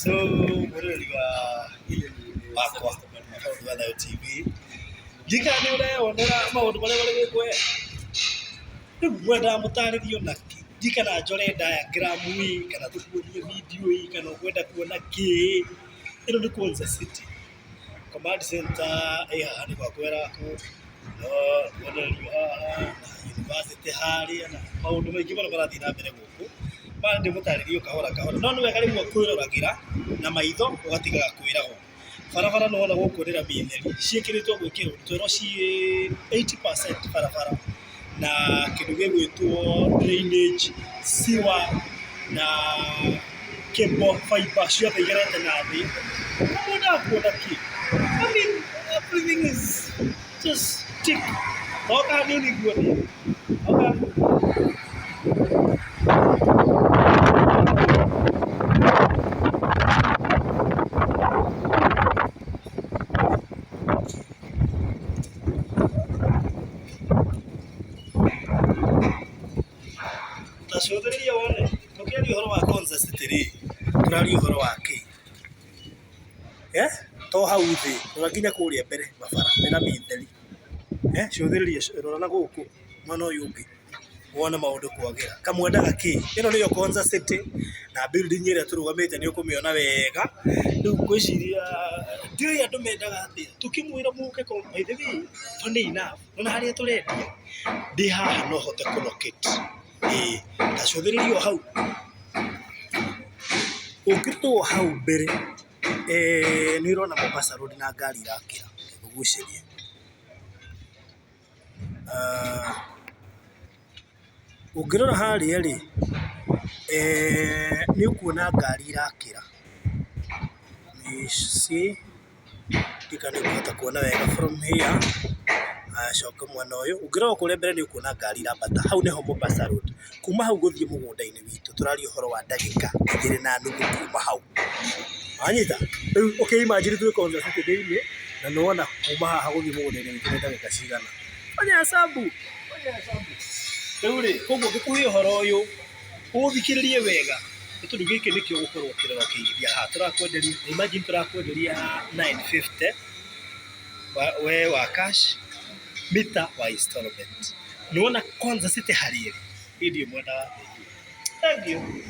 So mururi wakwa maundu ma TV njika ni ureyonera maundu maria mari guku riu mwenda mutaririo naki njika na njore diagramu kana tukuonie video kana kwenda kuona ki ino ni Konza City command center haha ni kwa kwera ko no mururi haha university haria na maundu maingi mara marathi na mbere guku bande mutaririo kahora kahora no niwe kari mwakwiragira na maitho ugatigaga kwiraho barabara no wona gukurira mitheri ciikiritwo gwikirwo twero ci 80% barabara na kindu gigwitwo drainage sewer na cable fiber ciothe igerete na thi muda kuona ki I mean everything is just tick oka nini guoni oka tashodheria wone mukiari uhoro wa Konza City turari uhoro wake to hau thi turakinya kuria mbere mabara mena mitheri shodheria rora na guku mwana uyu ungi wona maundu kwagira kamwendaga ki ino niyo Konza City na building ire turugamite ni ukumiona wega riu kwiciria ndio andu mendaga atia tukimwira muke ko by the way funny enough nona haria turendia ndi haha no hote kulocate tashodhererio hau ukirwo hau mbere ni rona Mombasa road na ngari irakira guguciria ungirora haria ri ni ukuona ngari irakira ni tikane kuhota kuona wega from here shoka mwana uyu ungirora kuria mbere ni ukuona ngari irambata hau niho Mombasa road kuma hau guthie mugunda-ini witu turari uhoro wa ndagika 2 na nuthu kuma hau anyita okay imagine tu Konza City daily na nuona kuma haha guthie mugunda-ini witu ni ndagika cigana fanya hesabu uri koguo gikuhi uhoro uyu uthikiririe wega tundu giki nikio gukorwo kirero kiithia ha turakwenderia imagine turakwenderia 950 we wa cash mita wa installment nuona Konza City hariri ndio mwenda thank you